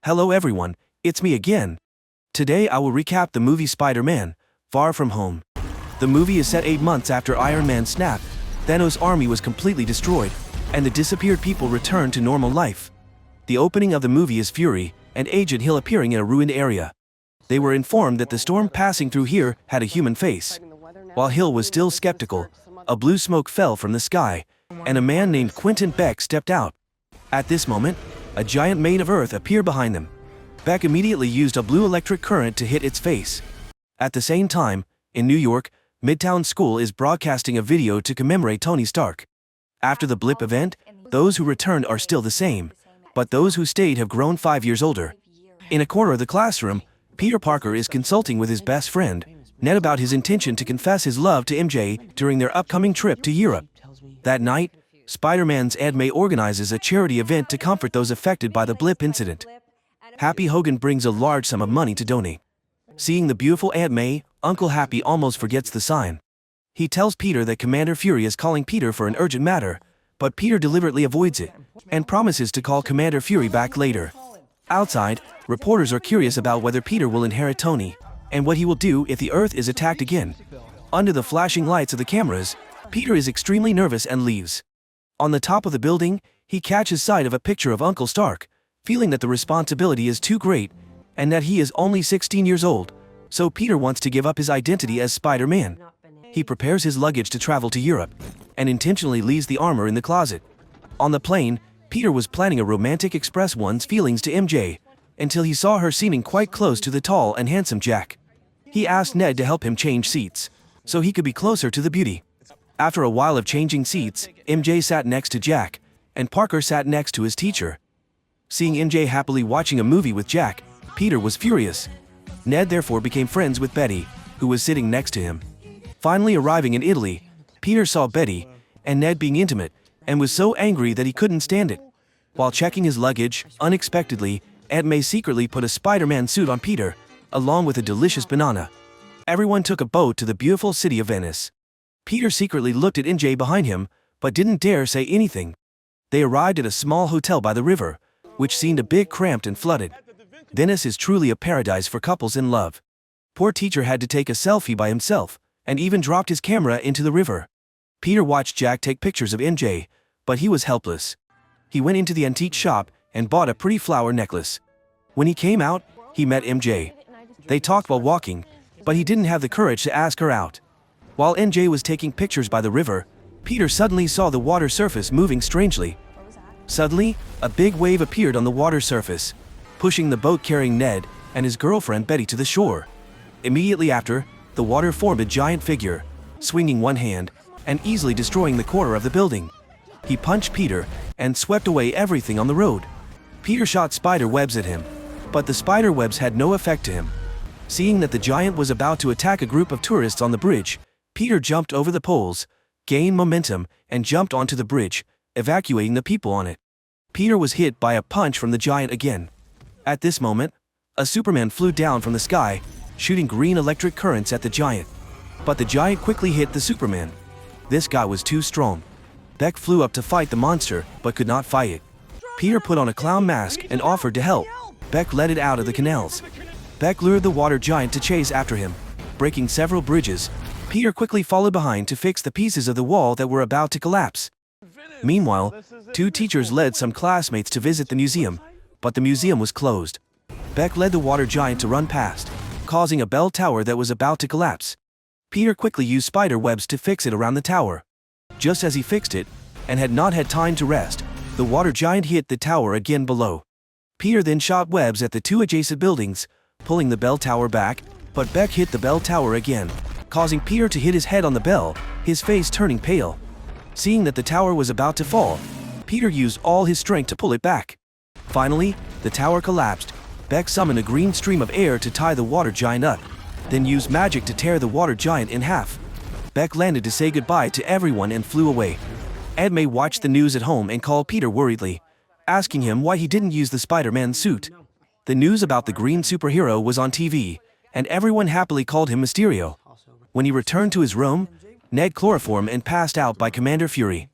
Hello everyone, it's me again. Today I will recap the movie Spider-Man: Far From Home. The movie is set 8 months after Iron Man snapped, Thanos' army was completely destroyed, and the disappeared people returned to normal life. The opening of the movie is Fury and Agent Hill appearing in a ruined area. They were informed that the storm passing through here had a human face. While Hill was still skeptical, a blue smoke fell from the sky, and a man named Quentin Beck stepped out. At this moment, a giant made of earth appeared behind them. Beck immediately used a blue electric current to hit its face. At the same time, in New York, Midtown School is broadcasting a video to commemorate Tony Stark. After the blip event, those who returned are still the same, but those who stayed have grown 5 years older. In a corner of the classroom, Peter Parker is consulting with his best friend, Ned, about his intention to confess his love to MJ during their upcoming trip to Europe. That night, Spider-Man's Aunt May organizes a charity event to comfort those affected by the blip incident. Happy Hogan brings a large sum of money to donate. Seeing the beautiful Aunt May, Uncle Happy almost forgets the sign. He tells Peter that Commander Fury is calling Peter for an urgent matter, but Peter deliberately avoids it and promises to call Commander Fury back later. Outside, reporters are curious about whether Peter will inherit Tony and what he will do if the Earth is attacked again. Under the flashing lights of the cameras, Peter is extremely nervous and leaves. On the top of the building, he catches sight of a picture of Uncle Stark, feeling that the responsibility is too great and that he is only 16 years old, so Peter wants to give up his identity as Spider-Man. He prepares his luggage to travel to Europe and intentionally leaves the armor in the closet. On the plane, Peter was planning a romantic express one's feelings to MJ until he saw her seeming quite close to the tall and handsome Jack. He asked Ned to help him change seats so he could be closer to the beauty. After a while of changing seats, MJ sat next to Jack, and Parker sat next to his teacher. Seeing MJ happily watching a movie with Jack, Peter was furious. Ned therefore became friends with Betty, who was sitting next to him. Finally arriving in Italy, Peter saw Betty and Ned being intimate, and was so angry that he couldn't stand it. While checking his luggage, unexpectedly, Aunt May secretly put a Spider-Man suit on Peter, along with a delicious banana. Everyone took a boat to the beautiful city of Venice. Peter secretly looked at MJ behind him, but didn't dare say anything. They arrived at a small hotel by the river, which seemed a bit cramped and flooded. Venice is truly a paradise for couples in love. Poor teacher had to take a selfie by himself, and even dropped his camera into the river. Peter watched Jack take pictures of MJ, but he was helpless. He went into the antique shop and bought a pretty flower necklace. When he came out, he met MJ. They talked while walking, but he didn't have the courage to ask her out. While MJ was taking pictures by the river, Peter suddenly saw the water surface moving strangely. Suddenly, a big wave appeared on the water surface, pushing the boat carrying Ned and his girlfriend Betty to the shore. Immediately after, the water formed a giant figure, swinging one hand and easily destroying the corner of the building. He punched Peter and swept away everything on the road. Peter shot spider webs at him, but the spider webs had no effect to him. Seeing that the giant was about to attack a group of tourists on the bridge, Peter jumped over the poles, gained momentum, and jumped onto the bridge, evacuating the people on it. Peter was hit by a punch from the giant again. At this moment, a Superman flew down from the sky, shooting green electric currents at the giant. But the giant quickly hit the Superman. This guy was too strong. Beck flew up to fight the monster, but could not fight it. Peter put on a clown mask and offered to help. Beck let it out of the canals. Beck lured the water giant to chase after him, breaking several bridges. Peter quickly followed behind to fix the pieces of the wall that were about to collapse. Meanwhile, 2 teachers led some classmates to visit the museum, but the museum was closed. Beck led the water giant to run past, causing a bell tower that was about to collapse. Peter quickly used spider webs to fix it around the tower. Just as he fixed it, and had not had time to rest, the water giant hit the tower again below. Peter then shot webs at the 2 adjacent buildings, pulling the bell tower back, but Beck hit the bell tower again, causing Peter to hit his head on the bell, his face turning pale. Seeing that the tower was about to fall, Peter used all his strength to pull it back. Finally, the tower collapsed. Beck summoned a green stream of air to tie the water giant up, then used magic to tear the water giant in half. Beck landed to say goodbye to everyone and flew away. Aunt May watched the news at home and called Peter worriedly, asking him why he didn't use the Spider-Man suit. The news about the green superhero was on TV, and everyone happily called him Mysterio. When he returned to his room, Ned chloroformed and passed out by Commander Fury.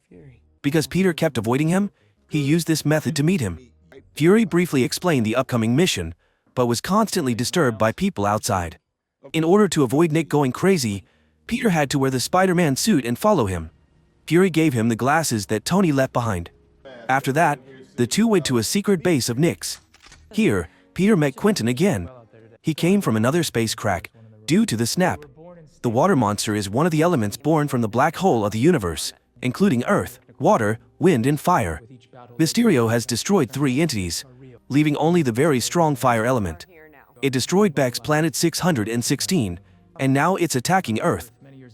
Because Peter kept avoiding him, he used this method to meet him. Fury briefly explained the upcoming mission, but was constantly disturbed by people outside. In order to avoid Nick going crazy, Peter had to wear the Spider-Man suit and follow him. Fury gave him the glasses that Tony left behind. After that, the two went to a secret base of Nick's. Here, Peter met Quentin again. He came from another space crack, due to the snap. The water monster is one of the elements born from the black hole of the universe, including earth, water, wind and fire. Mysterio has destroyed 3 entities, leaving only the very strong fire element. It destroyed Beck's planet 616, and now it's attacking Earth.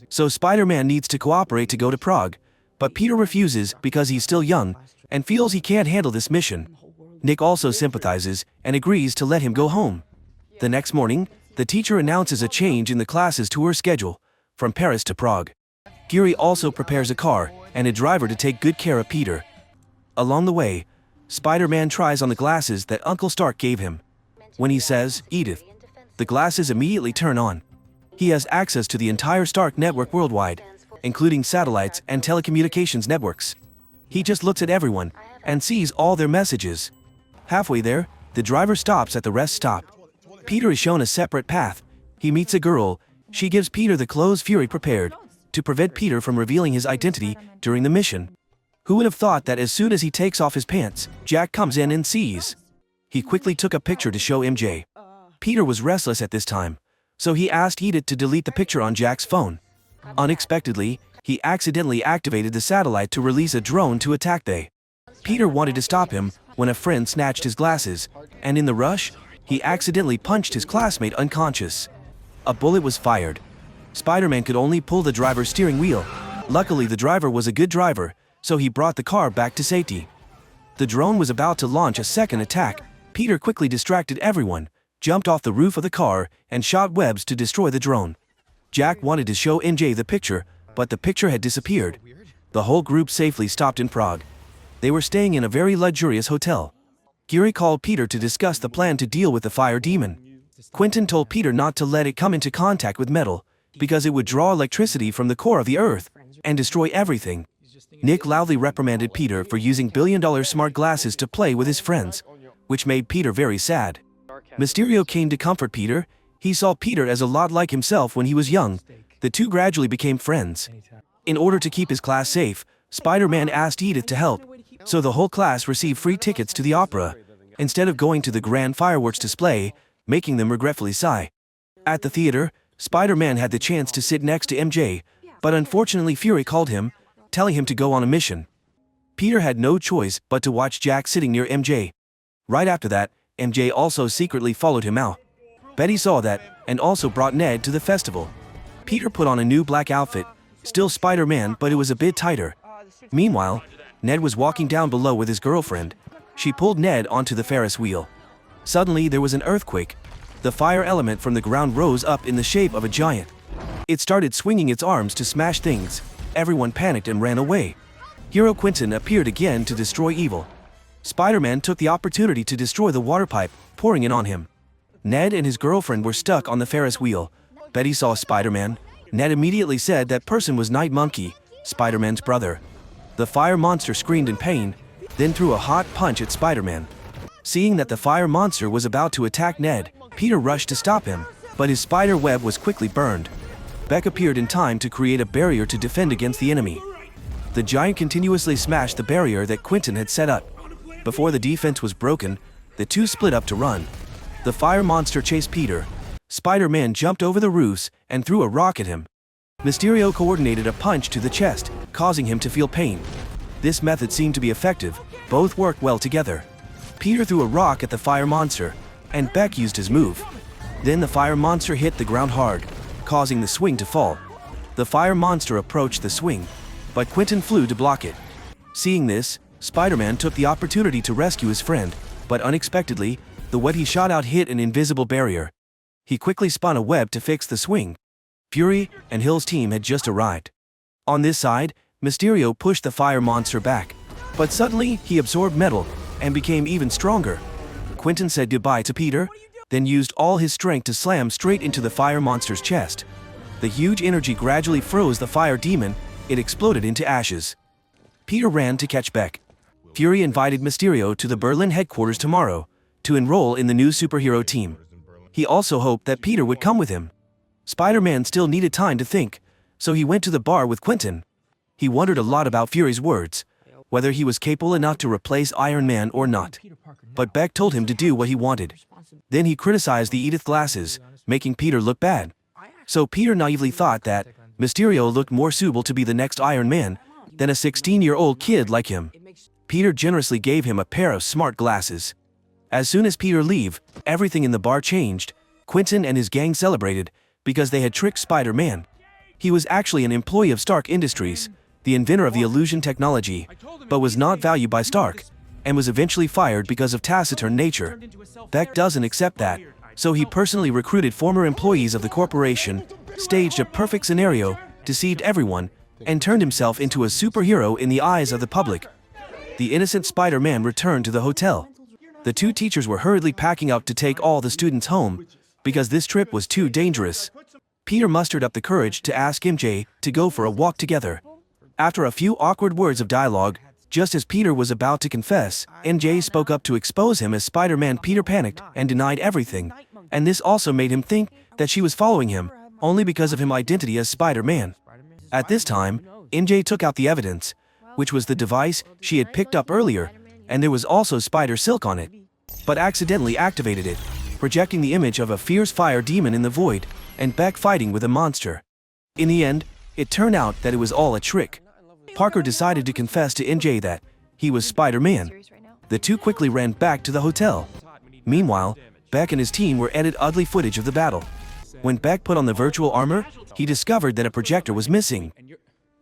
So Spider-Man needs to cooperate to go to Prague, but Peter refuses because he's still young and feels he can't handle this mission. Nick also sympathizes and agrees to let him go home. The next morning, the teacher announces a change in the class's tour schedule, from Paris to Prague. Fury also prepares a car and a driver to take good care of Peter. Along the way, Spider-Man tries on the glasses that Uncle Stark gave him. When he says, "Edith," the glasses immediately turn on. He has access to the entire Stark network worldwide, including satellites and telecommunications networks. He just looks at everyone and sees all their messages. Halfway there, the driver stops at the rest stop. Peter is shown a separate path. He meets a girl. She gives Peter the clothes Fury prepared to prevent Peter from revealing his identity during the mission. Who would have thought that as soon as he takes off his pants, Jack comes in and sees? He quickly took a picture to show MJ. Peter was restless at this time, so he asked Edith to delete the picture on Jack's phone. Unexpectedly, he accidentally activated the satellite to release a drone to attack they. Peter wanted to stop him when a friend snatched his glasses, and in the rush, he accidentally punched his classmate unconscious. A bullet was fired. Spider-Man could only pull the driver's steering wheel. Luckily, the driver was a good driver, so he brought the car back to safety. The drone was about to launch a second attack. Peter quickly distracted everyone, jumped off the roof of the car, and shot webs to destroy the drone. Jack wanted to show MJ the picture, but the picture had disappeared. The whole group safely stopped in Prague. They were staying in a very luxurious hotel. Fury called Peter to discuss the plan to deal with the fire demon. Quentin told Peter not to let it come into contact with metal, because it would draw electricity from the core of the Earth and destroy everything. Nick loudly reprimanded Peter for using billion-dollar smart glasses to play with his friends, which made Peter very sad. Mysterio came to comfort Peter. He saw Peter as a lot like himself when he was young. The two gradually became friends. In order to keep his class safe, Spider-Man asked Edith to help, so the whole class received free tickets to the opera, instead of going to the grand fireworks display, making them regretfully sigh. At the theater, Spider-Man had the chance to sit next to MJ, but unfortunately Fury called him, telling him to go on a mission. Peter had no choice but to watch Jack sitting near MJ. Right after that, MJ also secretly followed him out. Betty saw that, and also brought Ned to the festival. Peter put on a new black outfit, still Spider-Man, but it was a bit tighter. Meanwhile, Ned was walking down below with his girlfriend. She pulled Ned onto the Ferris wheel. Suddenly there was an earthquake. The fire element from the ground rose up in the shape of a giant. It started swinging its arms to smash things. Everyone panicked and ran away. Hero Quentin appeared again to destroy evil. Spider-Man took the opportunity to destroy the water pipe, pouring it on him. Ned and his girlfriend were stuck on the Ferris wheel. Betty saw Spider-Man. Ned immediately said that person was Night Monkey, Spider-Man's brother. The fire monster screamed in pain, then threw a hot punch at Spider-Man. Seeing that the fire monster was about to attack Ned, Peter rushed to stop him, but his spider web was quickly burned. Beck appeared in time to create a barrier to defend against the enemy. The giant continuously smashed the barrier that Quentin had set up. Before the defense was broken, the two split up to run. The fire monster chased Peter. Spider-Man jumped over the roofs and threw a rock at him. Mysterio coordinated a punch to the chest, causing him to feel pain. This method seemed to be effective. Both worked well together. Peter threw a rock at the fire monster, and Beck used his move. Then the fire monster hit the ground hard, causing the swing to fall. The fire monster approached the swing, but Quentin flew to block it. Seeing this, Spider-Man took the opportunity to rescue his friend, but unexpectedly, the web he shot out hit an invisible barrier. He quickly spun a web to fix the swing. Fury and Hill's team had just arrived. On this side, Mysterio pushed the fire monster back, but suddenly he absorbed metal and became even stronger. Quentin said goodbye to Peter, then used all his strength to slam straight into the fire monster's chest. The huge energy gradually froze the fire demon. It exploded into ashes. Peter ran to catch Beck. Fury invited Mysterio to the Berlin headquarters tomorrow to enroll in the new superhero team. He also hoped that Peter would come with him. Spider-Man still needed time to think, so he went to the bar with Quentin. He wondered a lot about Fury's words, whether he was capable enough to replace Iron Man or not. But Beck told him to do what he wanted. Then he criticized the Edith glasses, making Peter look bad. So Peter naively thought that Mysterio looked more suitable to be the next Iron Man than a 16-year-old kid like him. Peter generously gave him a pair of smart glasses. As soon as Peter left, everything in the bar changed. Quentin and his gang celebrated because they had tricked Spider-Man. He was actually an employee of Stark Industries, the inventor of the illusion technology, but was not valued by Stark, and was eventually fired because of taciturn nature. Beck doesn't accept that, so he personally recruited former employees of the corporation, staged a perfect scenario, deceived everyone, and turned himself into a superhero in the eyes of the public. The innocent Spider-Man returned to the hotel. The two teachers were hurriedly packing up to take all the students home, because this trip was too dangerous. Peter mustered up the courage to ask MJ to go for a walk together. After a few awkward words of dialogue, just as Peter was about to confess, MJ spoke up to expose him as Spider-Man. Peter panicked and denied everything, and this also made him think that she was following him, only because of his identity as Spider-Man. At this time, MJ took out the evidence, which was the device she had picked up earlier, and there was also spider silk on it, but accidentally activated it, projecting the image of a fierce fire demon in the void, and Beck fighting with a monster. In the end, it turned out that it was all a trick. Parker decided to confess to MJ that he was Spider-Man. The two quickly ran back to the hotel. Meanwhile, Beck and his team were edited ugly footage of the battle. When Beck put on the virtual armor, he discovered that a projector was missing.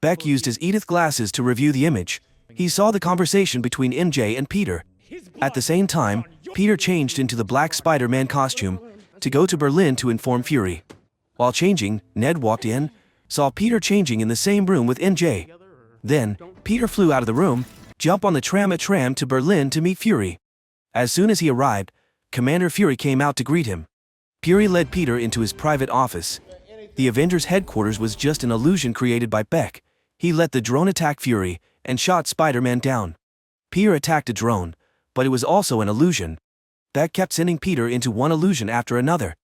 Beck used his Edith glasses to review the image. He saw the conversation between MJ and Peter. At the same time, Peter changed into the black Spider-Man costume to go to Berlin to inform Fury. While changing, Ned walked in, saw Peter changing in the same room with MJ. Then, Peter flew out of the room, jumped on the tram to Berlin to meet Fury. As soon as he arrived, Commander Fury came out to greet him. Fury led Peter into his private office. The Avengers headquarters was just an illusion created by Beck. He let the drone attack Fury and shot Spider-Man down. Peter attacked a drone, but it was also an illusion. Beck kept sending Peter into one illusion after another.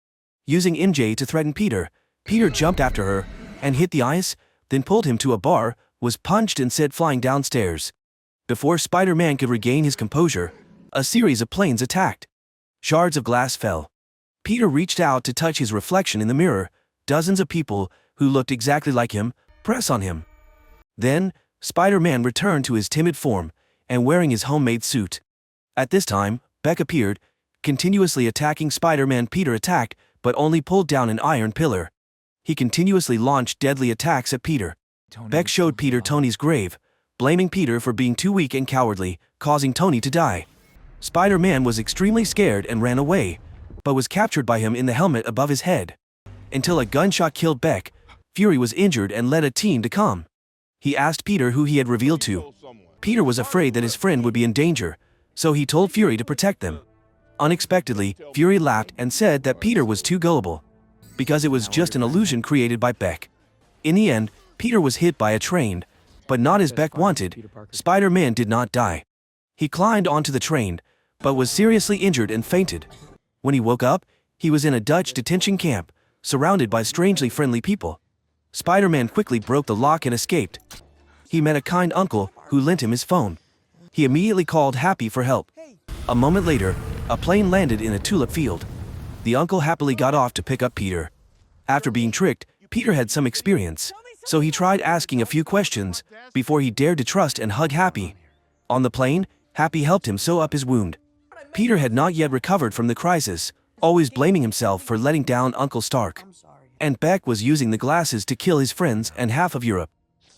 Using MJ to threaten Peter, Peter jumped after her and hit the ice, then pulled him to a bar, was punched and sent flying downstairs. Before Spider-Man could regain his composure, a series of planes attacked. Shards of glass fell. Peter reached out to touch his reflection in the mirror. Dozens of people, who looked exactly like him, pressed on him. Then, Spider-Man returned to his timid form, and wearing his homemade suit. At this time, Beck appeared, continuously attacking Spider-Man. Peter attacked, but only pulled down an iron pillar. He continuously launched deadly attacks at Peter. Beck showed Peter Tony's grave, blaming Peter for being too weak and cowardly, causing Tony to die. Spider-Man was extremely scared and ran away, but was captured by him in the helmet above his head. Until a gunshot killed Beck, Fury was injured and led a team to come. He asked Peter who he had revealed to. Peter was afraid that his friend would be in danger, so he told Fury to protect them. Unexpectedly, Fury laughed and said that Peter was too gullible, because it was just an illusion created by Beck. In the end, Peter was hit by a train, but not as Beck wanted. Spider-Man did not die. He climbed onto the train, but was seriously injured and fainted. When he woke up, he was in a Dutch detention camp, surrounded by strangely friendly people. Spider-Man quickly broke the lock and escaped. He met a kind uncle who lent him his phone. He immediately called Happy for help. A moment later, a plane landed in a tulip field. The uncle happily got off to pick up Peter. After being tricked, Peter had some experience, so he tried asking a few questions before he dared to trust and hug Happy. On the plane, Happy helped him sew up his wound. Peter had not yet recovered from the crisis, always blaming himself for letting down Uncle Stark. And Beck was using the glasses to kill his friends and half of Europe.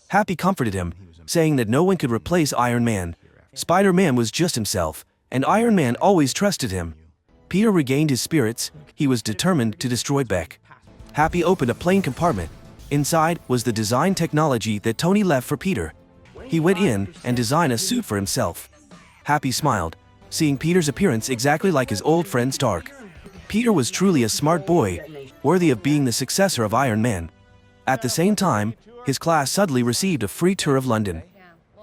Happy comforted him, saying that no one could replace Iron Man. Spider-Man was just himself, and Iron Man always trusted him. Peter regained his spirits. He was determined to destroy Beck. Happy opened a plane compartment. Inside was the design technology that Tony left for Peter. He went in and designed a suit for himself. Happy smiled, seeing Peter's appearance exactly like his old friend Stark. Peter was truly a smart boy, worthy of being the successor of Iron Man. At the same time, his class suddenly received a free tour of London.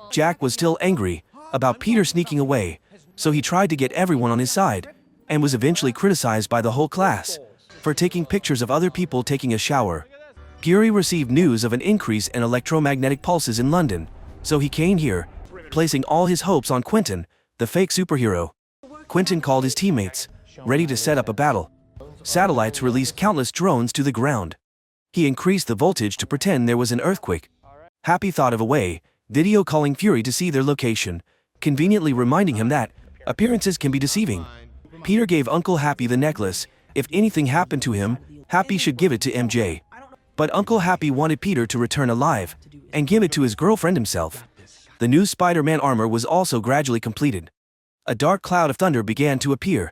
Jack was still angry, about Peter sneaking away, so he tried to get everyone on his side, and was eventually criticized by the whole class for taking pictures of other people taking a shower. Fury received news of an increase in electromagnetic pulses in London, so he came here, placing all his hopes on Quentin, the fake superhero. Quentin called his teammates, ready to set up a battle. Satellites released countless drones to the ground. He increased the voltage to pretend there was an earthquake. Happy thought of a way, video calling Fury to see their location, conveniently reminding him that appearances can be deceiving. Peter gave Uncle Happy the necklace. If anything happened to him, Happy should give it to MJ. But Uncle Happy wanted Peter to return alive and give it to his girlfriend himself. The new Spider-Man armor was also gradually completed. A dark cloud of thunder began to appear.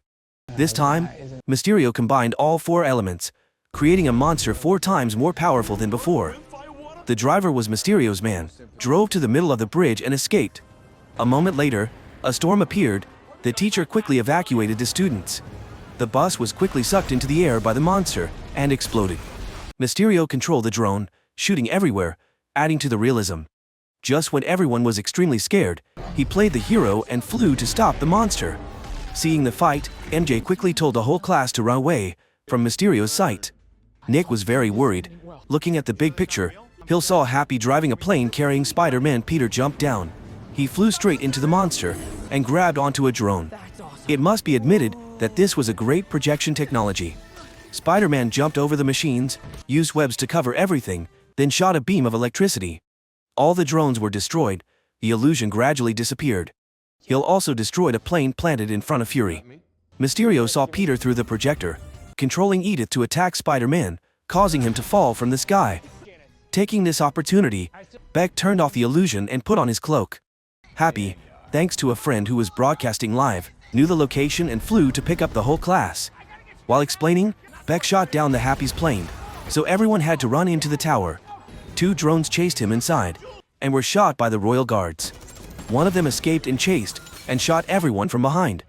This time, Mysterio combined all 4 elements, creating a monster 4 times more powerful than before. The driver was Mysterio's man, drove to the middle of the bridge and escaped. A moment later, a storm appeared. The teacher quickly evacuated the students. The bus was quickly sucked into the air by the monster and exploded. Mysterio controlled the drone, shooting everywhere, adding to the realism. Just when everyone was extremely scared, he played the hero and flew to stop the monster. Seeing the fight, MJ quickly told the whole class to run away from Mysterio's sight. Nick was very worried. Looking at the big picture, he saw Happy driving a plane carrying Spider-Man. Peter jumped down. He flew straight into the monster and grabbed onto a drone. It must be admitted that this was a great projection technology. Spider-Man jumped over the machines, used webs to cover everything, then shot a beam of electricity. All the drones were destroyed. The illusion gradually disappeared. Hill also destroyed a plane planted in front of Fury. Mysterio saw Peter through the projector, controlling Edith to attack Spider-Man, causing him to fall from the sky. Taking this opportunity, Beck turned off the illusion and put on his cloak. Happy, thanks to a friend who was broadcasting live, knew the location and flew to pick up the whole class. While explaining, Beck shot down the Happy's plane, so everyone had to run into the tower. 2 drones chased him inside, and were shot by the royal guards. One of them escaped and chased, and shot everyone from behind.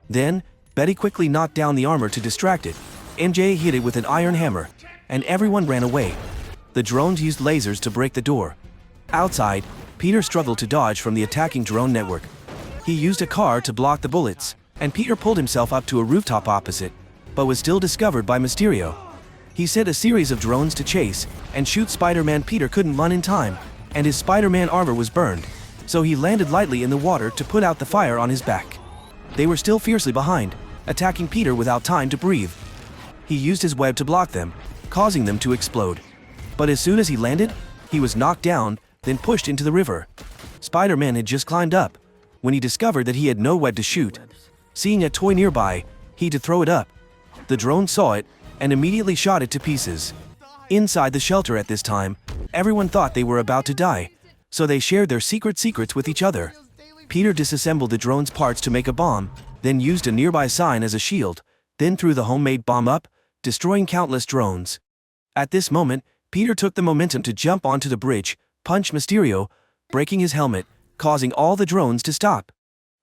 Then, Betty quickly knocked down the armor to distract it. MJ hit it with an iron hammer, and everyone ran away. The drones used lasers to break the door. Outside, Peter struggled to dodge from the attacking drone network. He used a car to block the bullets, and Peter pulled himself up to a rooftop opposite, but was still discovered by Mysterio. He sent a series of drones to chase and shoot Spider-Man. Peter couldn't run in time, and his Spider-Man armor was burned, so he landed lightly in the water to put out the fire on his back. They were still fiercely behind, attacking Peter without time to breathe. He used his web to block them, causing them to explode. But as soon as he landed, he was knocked down, then pushed into the river. Spider-Man had just climbed up when he discovered that he had no web to shoot. Seeing a toy nearby, he had to throw it up. The drone saw it and immediately shot it to pieces. Inside the shelter at this time, everyone thought they were about to die, so they shared their secrets with each other. Peter disassembled the drone's parts to make a bomb, then used a nearby sign as a shield, then threw the homemade bomb up, destroying countless drones. At this moment, Peter took the momentum to jump onto the bridge, punch Mysterio, breaking his helmet, causing all the drones to stop.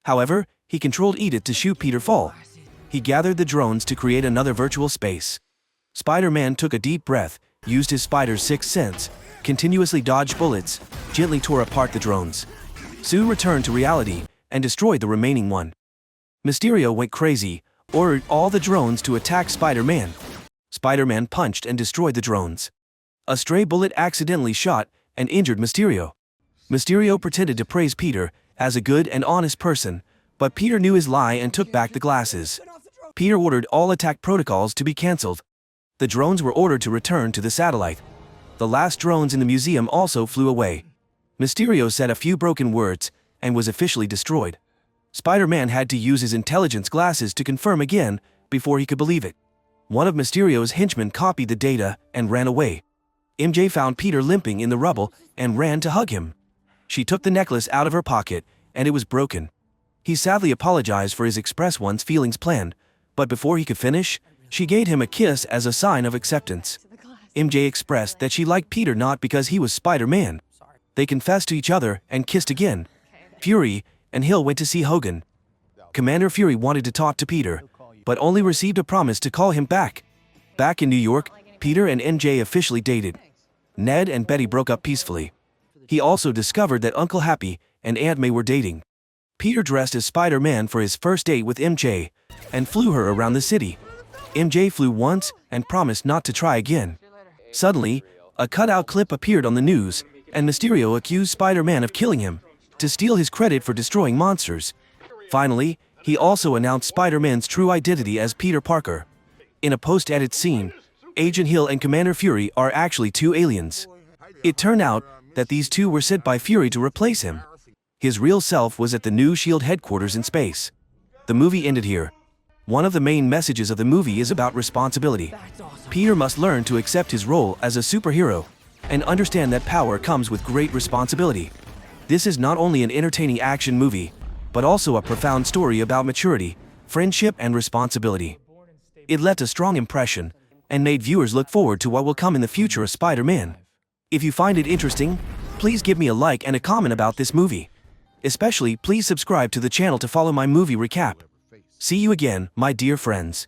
However, he controlled Edith to shoot Peter fall. He gathered the drones to create another virtual space. Spider-Man took a deep breath, used his spider's sixth sense, continuously dodged bullets, gently tore apart the drones. Sue returned to reality and destroyed the remaining one. Mysterio went crazy, ordered all the drones to attack Spider-Man. Spider-Man punched and destroyed the drones. A stray bullet accidentally shot and injured Mysterio. Mysterio pretended to praise Peter as a good and honest person, but Peter knew his lie and took back the glasses. Peter ordered all attack protocols to be cancelled. The drones were ordered to return to the satellite. The last drones in the museum also flew away. Mysterio said a few broken words and was officially destroyed. Spider-Man had to use his intelligence glasses to confirm again before he could believe it. One of Mysterio's henchmen copied the data and ran away. MJ found Peter limping in the rubble and ran to hug him. She took the necklace out of her pocket, and it was broken. He sadly apologized for his express one's feelings planned, but before he could finish, she gave him a kiss as a sign of acceptance. MJ expressed that she liked Peter not because he was Spider-Man. They confessed to each other and kissed again. Fury and Hill went to see Hogan. Commander Fury wanted to talk to Peter, but only received a promise to call him back. Back in New York, Peter and MJ officially dated. Ned and Betty broke up peacefully. He also discovered that Uncle Happy and Aunt May were dating. Peter dressed as Spider-Man for his first date with MJ and flew her around the city. MJ flew once and promised not to try again. Suddenly, a cutout clip appeared on the news, and Mysterio accused Spider-Man of killing him to steal his credit for destroying monsters. Finally, he also announced Spider-Man's true identity as Peter Parker. In a post-edit scene, Agent Hill and Commander Fury are actually two aliens. It turned out that these two were sent by Fury to replace him. His real self was at the new S.H.I.E.L.D. headquarters in space. The movie ended here. One of the main messages of the movie is about responsibility. Peter must learn to accept his role as a superhero and understand that power comes with great responsibility. This is not only an entertaining action movie, but also a profound story about maturity, friendship, and responsibility. It left a strong impression and made viewers look forward to what will come in the future of Spider-Man. If you find it interesting, please give me a like and a comment about this movie. Especially, please subscribe to the channel to follow my movie recap. See you again, my dear friends.